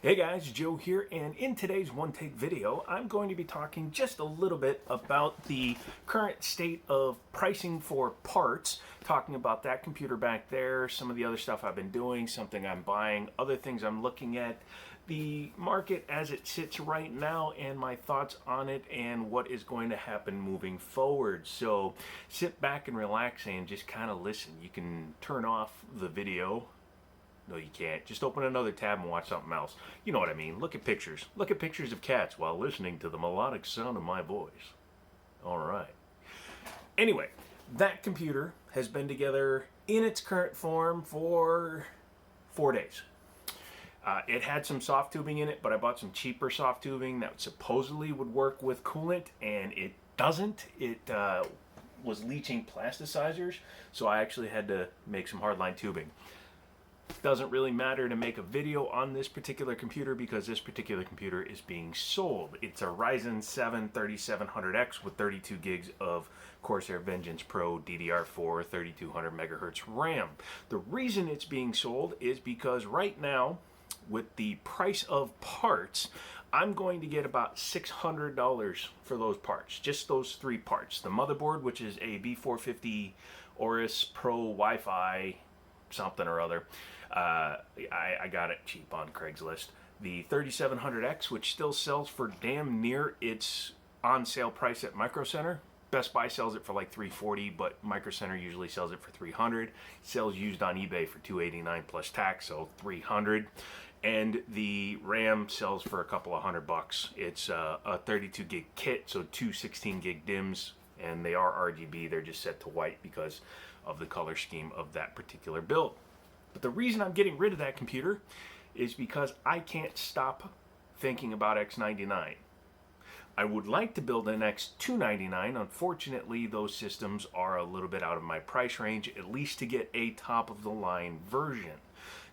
Hey guys, Joe here, and in today's One Take video, I'm going to be talking just a little bit about the current state of pricing for parts, talking about that computer back there, some of the other stuff I've been doing, something I'm buying, other things I'm looking at, the market as it sits right now, and my thoughts on it and what is going to happen moving forward. So sit back and relax and just kind of listen. You can turn off the video. No, you can't. Just open another tab and watch something else. You know what I mean. Look at pictures. Look at pictures of cats while listening to the melodic sound of my voice. All right. Anyway, that computer has been together in its current form for 4 days. It had some soft tubing in it, but I bought some cheaper soft tubing that supposedly would work with coolant, and it doesn't. It was leaching plasticizers, so I actually had to make some hardline tubing. Doesn't really matter to make a video on this particular computer because this particular computer is being sold. It's a Ryzen 7 3700X with 32 gigs of Corsair Vengeance Pro DDR4 3200 megahertz RAM. The reason it's being sold is because right now, with the price of parts, I'm going to get about $600 for those parts, just those three parts. The motherboard, which is a B450 Aorus Pro Wi-Fi something or other. I got it cheap on Craigslist. The 3700X, which still sells for damn near its on sale price at Micro Center. Best Buy sells it for like $340, but Micro Center usually sells it for $300. Sells used on eBay for $289 plus tax, so $300. And the RAM sells for a couple of $100. It's a 32 gig kit, so two 16 gig DIMMs, and they are RGB. They're just set to white because of the color scheme of that particular build. But the reason I'm getting rid of that computer is because I can't stop thinking about X99. I would like to build an X299. Unfortunately, those systems are a little bit out of my price range, at least to get a top-of-the-line version.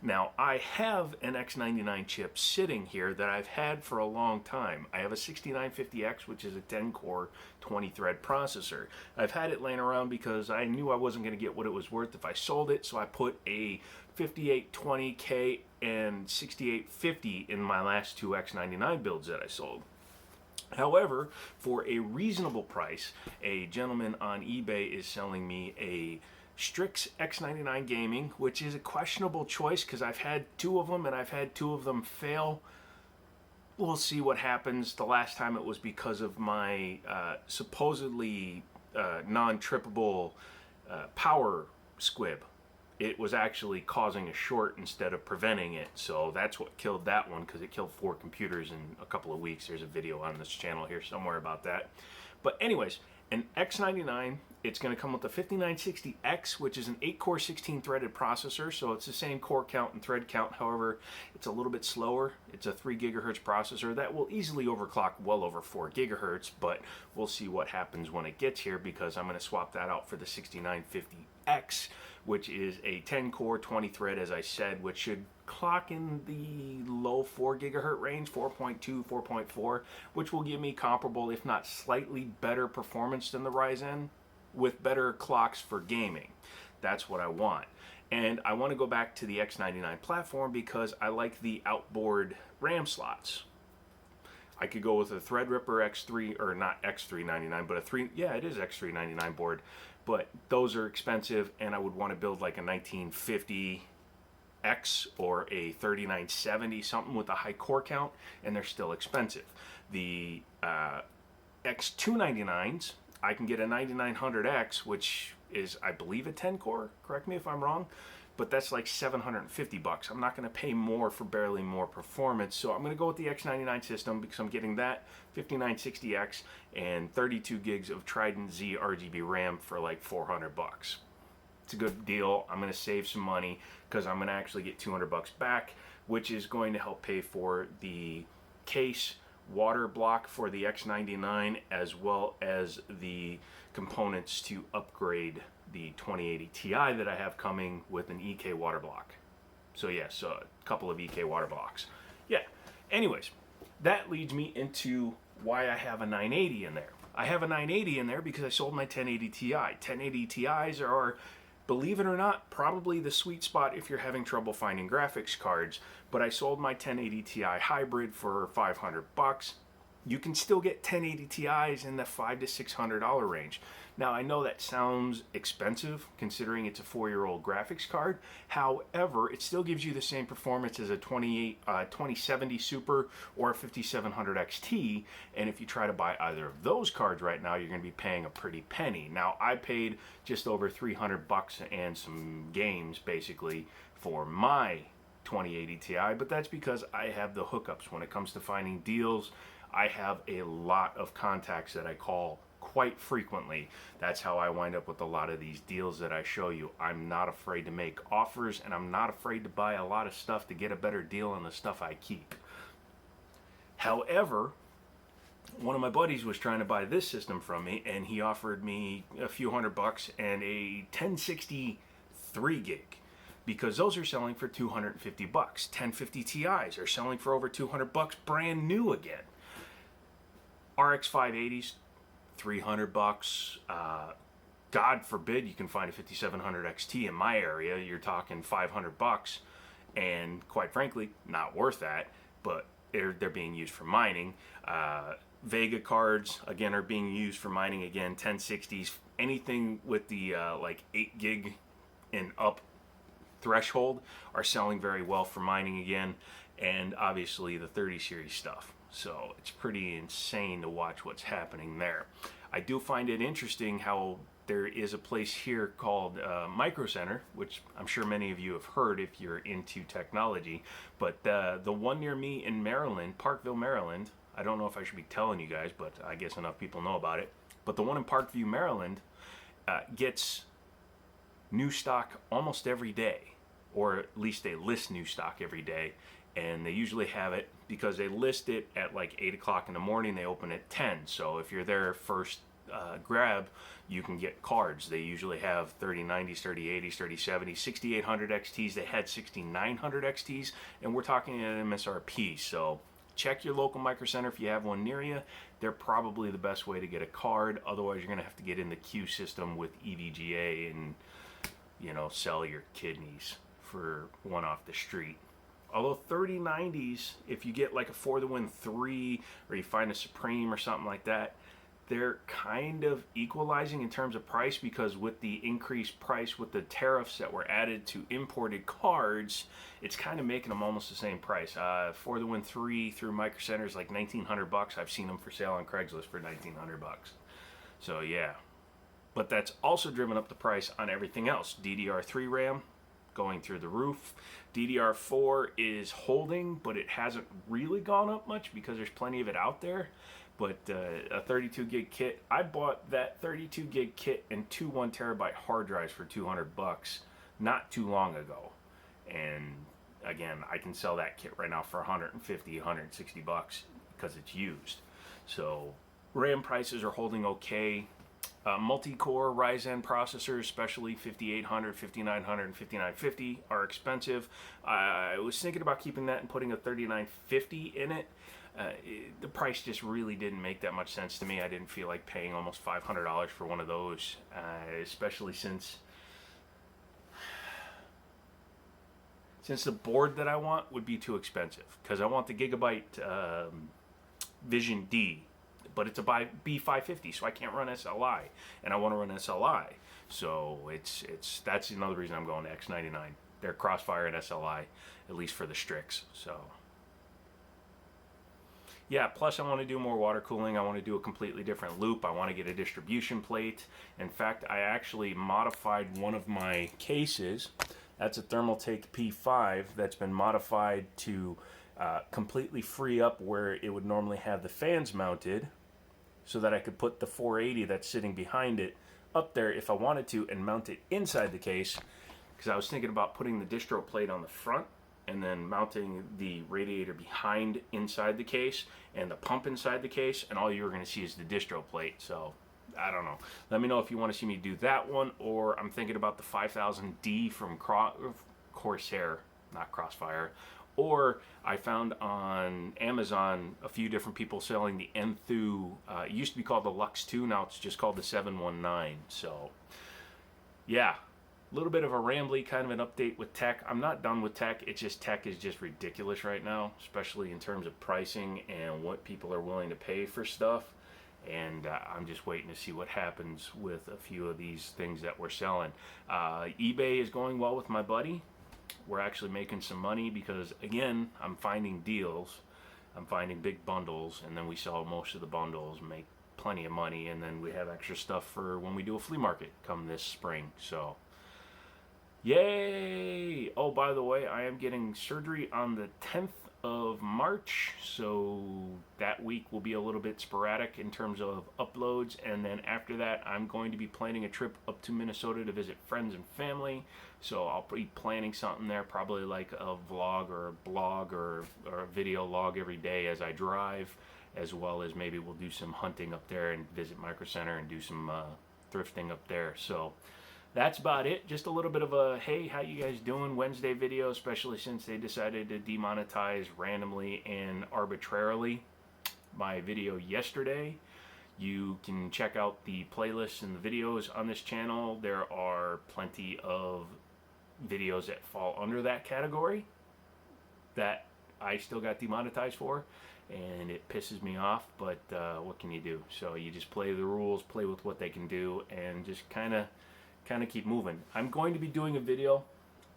Now, I have an X99 chip sitting here that I've had for a long time. I have a 6950X, which is a 10-core, 20-thread processor. I've had it laying around because I knew I wasn't going to get what it was worth if I sold it, so I put a 5820K and 6850 in my last two X99 builds that I sold. However, for a reasonable price, a gentleman on eBay is selling me a Strix X99 Gaming, which is a questionable choice because I've had two of them and I've had two of them fail. We'll see what happens. The last time it was because of my supposedly non-trippable power squib. It was actually causing a short instead of preventing it, so that's what killed that one, because it killed 4 computers in a couple of weeks. There's a video on this channel here somewhere about that. But anyways, an X99, it's going to come with a 5960X, which is an 8-core 16-threaded processor, so it's the same core count and thread count. However, it's a little bit slower. It's a 3 gigahertz processor that will easily overclock well over 4 gigahertz, but we'll see what happens when it gets here, because I'm going to swap that out for the 6950X, which is a 10-core, 20-thread, as I said, which should clock in the low 4 gigahertz range, 4.2, 4.4, which will give me comparable, if not slightly better performance than the Ryzen, with better clocks for gaming. That's what I want. And I want to go back to the X99 platform because I like the outboard RAM slots. I could go with a Threadripper X3, or not X399, but it is X399 board, but those are expensive, and I would want to build like a 1950X or a 3970, something with a high core count, and they're still expensive. The X299s, I can get a 9900X, which is, I believe, a 10 core, correct me if I'm wrong, but that's like $750. I'm not going to pay more for barely more performance, so I'm going to go with the X99 system because I'm getting that 5960X and 32 gigs of Trident Z RGB RAM for like $400. It's a good deal. I'm going to save some money because I'm going to actually get $200 back, which is going to help pay for the case, water block for the X99, as well as the components to upgrade the 2080 Ti that I have coming with an EK water block. So yes, a couple of EK water blocks. Yeah, anyways, that leads me into why I have a 980 in there. I have a 980 in there because I sold my 1080 Ti. 1080 Ti's are Believe it or not, probably the sweet spot if you're having trouble finding graphics cards. But I sold my 1080 Ti hybrid for $500. You can still get 1080 Ti's in the $500 to $600 range. Now, I know that sounds expensive considering it's a 4-year-old graphics card. However, it still gives you the same performance as a 2070 Super or a 5700 XT. And if you try to buy either of those cards right now, you're going to be paying a pretty penny. Now, I paid just over $300 and some games basically for my 2080 Ti, but that's because I have the hookups when it comes to finding deals. I have a lot of contacts that I call quite frequently. That's how I wind up with a lot of these deals that I show you. I'm not afraid to make offers, and I'm not afraid to buy a lot of stuff to get a better deal on the stuff I keep. However, one of my buddies was trying to buy this system from me, and he offered me a few $100 and a 1060 3 gig. Because those are selling for $250. 1050 Ti's are selling for over $200 brand new again. RX 580s, $300. God forbid you can find a 5700 XT in my area. You're talking $500, and quite frankly, not worth that. But they're being used for mining. Vega cards again are being used for mining again. 1060s, anything with the like 8 gig and up threshold are selling very well for mining again, and obviously the 30 series stuff. So it's pretty insane to watch what's happening there. I do find it interesting how there is a place here called Micro Center, which I'm sure many of you have heard if you're into technology. But the one near me in Maryland, Parkville, Maryland, I don't know if I should be telling you guys, but I guess enough people know about it. But the one in Parkview, Maryland, gets new stock almost every day, or at least they list new stock every day. And they usually have it because they list it at like 8 o'clock in the morning. They open at 10. So if you're there first grab, you can get cards. They usually have 3090s, 3080s, 3070s, 6800 XTs. They had 6900 XTs, and we're talking at MSRP. So check your local Micro Center if you have one near you. They're probably the best way to get a card. Otherwise, you're going to have to get in the queue system with EVGA and, you know, sell your kidneys for one off the street. Although 3090s, if you get like a For the Win 3 or you find a Supreme or something like that, they're kind of equalizing in terms of price, because with the increased price with the tariffs that were added to imported cards, it's kind of making them almost the same price. For the Win 3 through Micro Center is like $1,900. I've seen them for sale on Craigslist for $1,900. So yeah, but that's also driven up the price on everything else. DDR3 RAM going through the roof. DDR4 is holding, but it hasn't really gone up much because there's plenty of it out there. But a 32 gig kit, I bought that 32 gig kit and two 1 terabyte hard drives for $200 not too long ago. And again, I can sell that kit right now for $150, $160 because it's used. So RAM prices are holding okay. Multi-core Ryzen processors, especially 5800, 5900, and 5950, are expensive. I was thinking about keeping that and putting a 3950 in it. The price just really didn't make that much sense to me. I didn't feel like paying almost $500 for one of those, especially since the board that I want would be too expensive, because I want the Gigabyte Vision D. But it's a B550, so I can't run SLI, and I want to run SLI. So that's another reason I'm going to X99. They're Crossfire and SLI, at least for the Strix. So yeah, plus I want to do more water cooling. I want to do a completely different loop. I want to get a distribution plate. In fact, I actually modified one of my cases. That's a Thermaltake P5 that's been modified to completely free up where it would normally have the fans mounted, so that I could put the 480 that's sitting behind it up there if I wanted to, and mount it inside the case, because I was thinking about putting the distro plate on the front and then mounting the radiator behind inside the case and the pump inside the case, and all you were going to see is the distro plate. So I don't know. Let me know if you want to see me do that one, or I'm thinking about the 5000D from Corsair, not Crossfire. Or I found on Amazon a few different people selling the Enthoo. It used to be called the Lux 2, now it's just called the 719. So yeah, A little bit of a rambly kind of an update with tech. I'm not done with tech. It's just tech is just ridiculous right now, especially in terms of pricing and what people are willing to pay for stuff. And I'm just waiting to see what happens with a few of these things that we're selling. eBay is going well with my buddy. We're actually making some money because, again, I'm finding deals. I'm finding big bundles, and then we sell most of the bundles, make plenty of money, and then we have extra stuff for when we do a flea market come this spring. So yay! Oh, by the way, I am getting surgery on the 10th of March, so that week will be a little bit sporadic in terms of uploads, and then after that I'm going to be planning a trip up to Minnesota to visit friends and family. So I'll be planning something there, probably like a vlog or a blog or a video log every day as I drive, as well as maybe we'll do some hunting up there and visit Micro Center and do some thrifting up there. So that's about it. Just a little bit of a, hey, how you guys doing Wednesday video, especially since they decided to demonetize randomly and arbitrarily my video yesterday. You can check out the playlists and the videos on this channel. There are plenty of videos that fall under that category that I still got demonetized for, and it pisses me off, but what can you do? So you just play the rules, play with what they can do, and just kind of keep moving. I'm going to be doing a video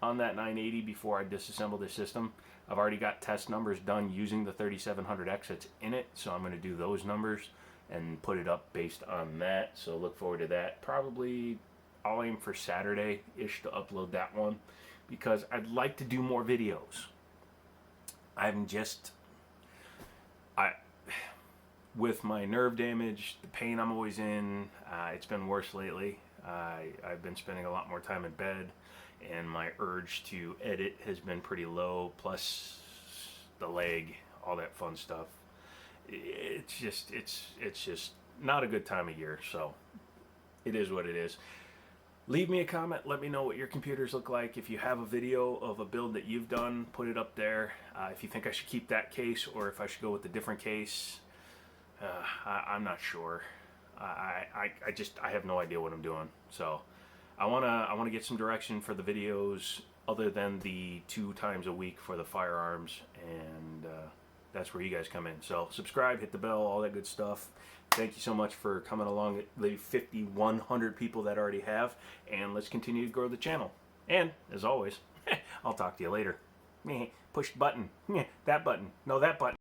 on that 980 before I disassemble the system. I've already got test numbers done using the 3700X that's in it, so I'm going to do those numbers and put it up based on that. So look forward to that. Probably I'll aim for Saturday-ish to upload that one, because I'd like to do more videos. With my nerve damage, the pain I'm always in, it's been worse lately. I've been spending a lot more time in bed, and my urge to edit has been pretty low, plus the leg, all that fun stuff. It's just not a good time of year, so it is what it is. Leave me a comment, let me know what your computers look like. If you have a video of a build that you've done, put it up there. If you think I should keep that case or if I should go with a different case, I'm not sure. I have no idea what I'm doing. So I wanna get some direction for the videos other than the 2 times a week for the firearms, and that's where you guys come in. So subscribe, hit the bell, all that good stuff. Thank you so much for coming along, the 5,100 people that already have, and let's continue to grow the channel. And as always, I'll talk to you later. Push the button. That button. No, that button.